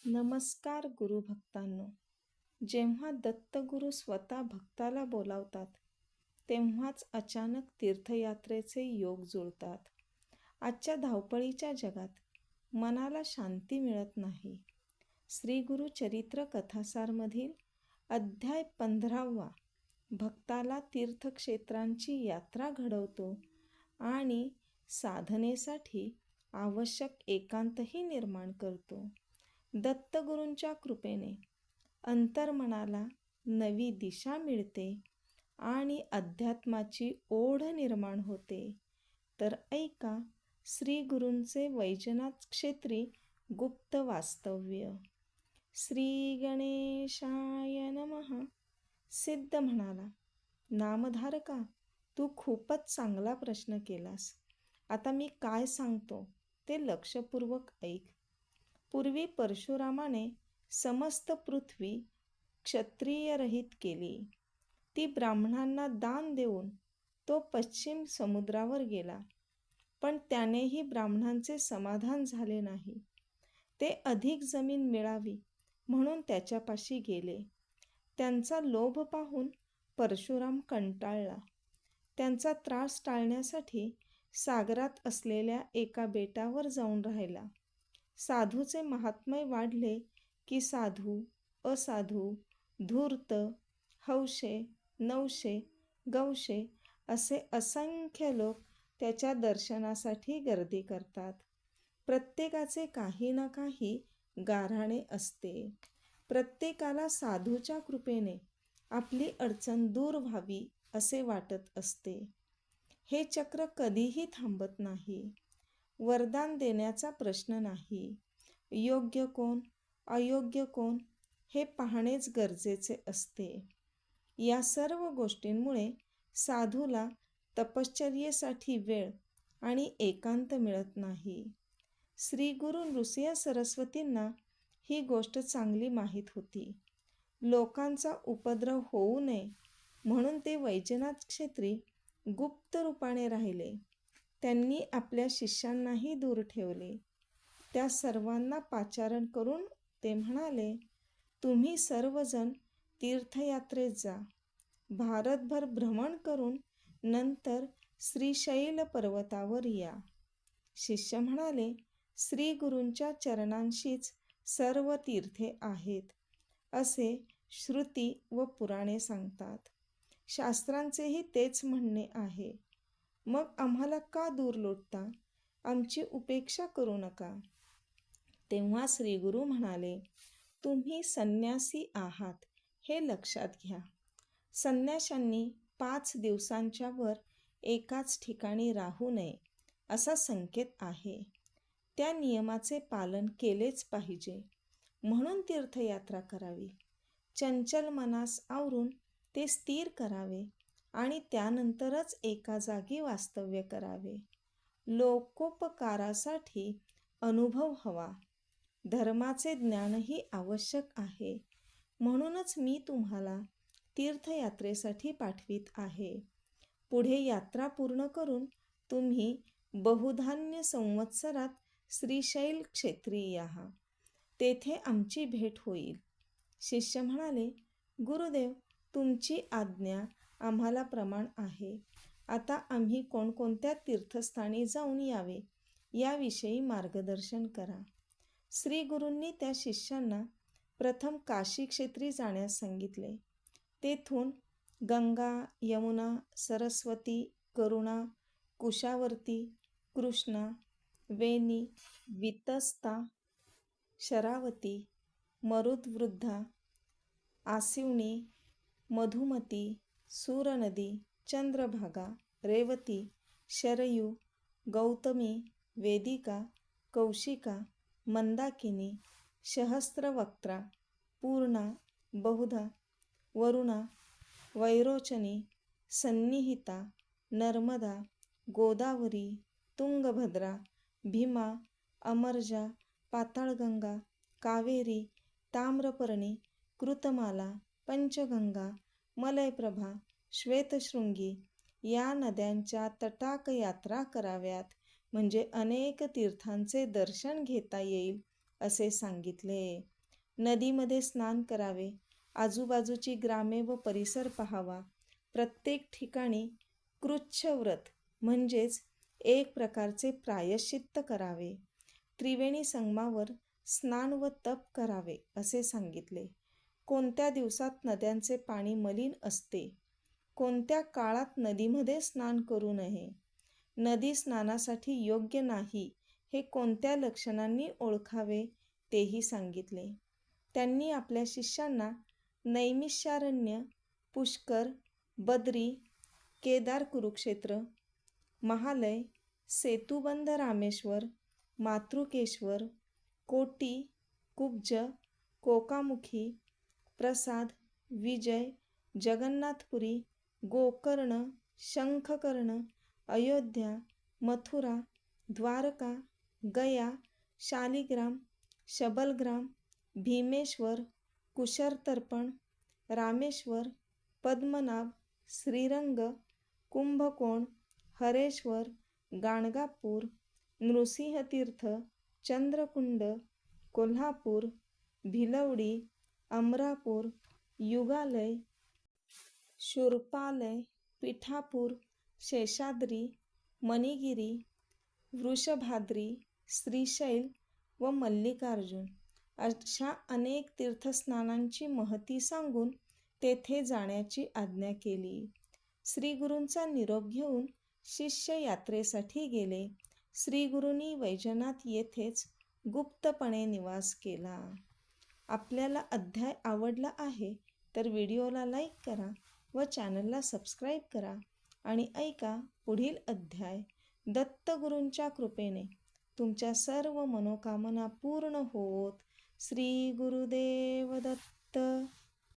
नमस्कार गुरुभक्तांनो. जेव्हा दत्तगुरू स्वतः भक्ताला बोलावतात तेव्हाच अचानक तीर्थयात्रेचे योग जुळतात. आजच्या धावपळीच्या जगात मनाला शांती मिळत नाही. श्री गुरु चरित्र कथासारमधील अध्याय 15 भक्ताला तीर्थक्षेत्रांची यात्रा घडवतो आणि साधनेसाठी आवश्यक एकांतही निर्माण करतो. दत्तगुरूंच्या कृपेने अंतर्मनाला नवी दिशा मिळते आणि अध्यात्माची ओढ निर्माण होते. तर ऐका श्री गुरूंचे वैजनाथ क्षेत्री गुप्त वास्तव्य. श्री गणेशाय नमः. सिद्ध म्हणाला, नामधारका, तू खूपच चांगला प्रश्न केलास. आता मी काय सांगतो ते लक्षपूर्वक ऐक. पूर्वी परशुरामाने समस्त पृथ्वी क्षत्रियरहित केली. ती ब्राह्मणांना दान देऊन तो पश्चिम समुद्रावर गेला. पण त्यानेही ब्राह्मणांचे समाधान झाले नाही. ते अधिक जमीन मिळावी म्हणून त्याच्यापाशी गेले. त्यांचा लोभ पाहून परशुराम कंटाळला. त्यांचा त्रास टाळण्यासाठी सागरात असलेल्या एका बेटावर जाऊन राहिला. साधूचे महात्म्य वाढले की साधू, असाधू, धूर्त, हौशे, नवशे, गवशे असे असंख्य लोक त्याच्या दर्शनासाठी गर्दी करतात. प्रत्येकाचे काही ना काही गाऱ्हाणे असते. प्रत्येकाला साधूच्या कृपेने आपली अडचण दूर व्हावी असे वाटत असते. हे चक्र कधीही थांबत नाही. वरदान देण्याचा प्रश्न नाही. योग्य कोण, अयोग्य कोण हे पाहणेच गरजेचे असते. या सर्व गोष्टींमुळे साधूला तपश्चर्येसाठी वेळ आणि एकांत मिळत नाही. श्री गुरु नृसिंह सरस्वतींना ही गोष्ट चांगली माहीत होती. लोकांचा उपद्रव होऊ नये म्हणून ते वैजनाथ क्षेत्री गुप्त रूपाने राहिले. त्यांनी आपल्या शिष्यांनाही दूर ठेवले. त्या सर्वांना पाचारण करून ते म्हणाले, तुम्ही सर्वजण तीर्थयात्रेत जा. भारतभर भ्रमण करून नंतर श्रीशैल पर्वतावर या. शिष्य म्हणाले, श्री गुरूंच्या चरणांशीच सर्व तीर्थे आहेत असे श्रुती व पुराणे सांगतात. शास्त्रांचेही तेच म्हणणे आहे. मग आम्हाला का दूर लोटता? आमची उपेक्षा करू नका. तेव्हा श्री गुरु म्हणाले, तुम्ही संन्यासी आहात हे लक्षात घ्या. संन्याशांनी 5 दिवसांच्या वर एकाच ठिकाणी राहू नये असा संकेत आहे. त्या नियमाचे पालन केलेच पाहिजे. म्हणून तीर्थयात्रा करावी. चंचल मनास आवरून ते स्थिर करावे आणि त्यानंतरच एका जागी वास्तव्य करावे. लोकोपकारासाठी अनुभव हवा. धर्माचे ज्ञानही आवश्यक आहे. म्हणूनच मी तुम्हाला तीर्थयात्रेसाठी पाठवित आहे. पुढे यात्रा पूर्ण करून तुम्ही बहुधान्य संवत्सरात श्रीशैल क्षेत्री या. तेथे आमची भेट होईल. शिष्य म्हणाले, गुरुदेव, तुमची आज्ञा आम्हाला प्रमाण आहे. आता आम्ही कोणकोणत्या तीर्थस्थानी जाऊन यावे याविषयी मार्गदर्शन करा. श्री गुरूंनी त्या शिष्यांना प्रथम काशी क्षेत्री जाण्यास सांगितले. तेथून गंगा, यमुना, सरस्वती, करुणा, कुशावर्ती, कृष्णा, वेणी, वितस्ता, शरावती, मरुद्वृद्धा, आसिवणी, मधुमती, सूरनदी, चंद्रभागा, रेवती, शरयू, गौतमी, वेदिका, कौशिका, मंदाकिनी, सहस्रवक्त्रा, पूर्णा, बहुधा, वरुणा, वैरोचनी, सन्निहिता, नर्मदा, गोदावरी, तुंगभद्रा, भीमा, अमरजा, पाताळगंगा, कावेरी, ताम्रपर्णी, कृतमाला, पंचगंगा, मलयप्रभा, श्वेतशृंगी या नद्यांच्या तटाक यात्रा कराव्यात. म्हणजे अनेक तीर्थांचे दर्शन घेता येईल असे सांगितले. नदीमध्ये स्नान करावे, आजूबाजूची ग्रामे व परिसर पाहावा. प्रत्येक ठिकाणी कृच्छ्रव्रत म्हणजेच एक प्रकारचे प्रायश्चित्त करावे. त्रिवेणी संगमावर स्नान व तप करावे असे सांगितले. कोणत्या दिवसात नद्यांचे पाणी मलिन असते, कोणत्या काळात नदीमध्ये स्नान करू नये, नदी स्नानासाठी योग्य नाही हे कोणत्या लक्षणांनी ओळखावे तेही सांगितले. त्यांनी आपल्या शिष्यांना नैमिषारण्य, पुष्कर, बद्री, केदार, कुरुक्षेत्र, महालय, सेतुबंध, रामेश्वर, मातृकेश्वर, कोटी, कुब्ज, कोकामुखी, प्रसाद, विजय, जगन्नाथपुरी, गोकर्ण, शंखकर्ण, अयोध्या, मथुरा, द्वारका, गया, शालिग्राम, शबलग्राम, भीमेश्वर, कुशरतर्पण, रामेश्वर, पद्मनाभ, श्रीरंग, कुंभकोण, हरेश्वर, गाणगापूर, नृसिंहतीर्थ, चंद्रकुंड, कोल्हापूर, भिलवडी, अमरापूर, युगालय, शूरपालय, पिठापूर, शेषाद्री, मणिगिरी, वृषभाद्री, श्रीशैल व मल्लिकार्जुन अशा अनेक तीर्थस्नानांची महती सांगून तेथे जाण्याची आज्ञा केली. श्रीगुरूंचा निरोप घेऊन शिष्य यात्रेसाठी गेले. श्रीगुरूंनी वैजनाथ येथेच गुप्तपणे निवास केला. आपल्याला अध्याय आवडला आहे तर व्हिडिओला लाईक करा व चॅनलला सबस्क्राईब करा आणि ऐका पुढील अध्याय. दत्तगुरूंच्या कृपेने तुमच्या सर्व मनोकामना पूर्ण होत. श्री गुरुदेव दत्त.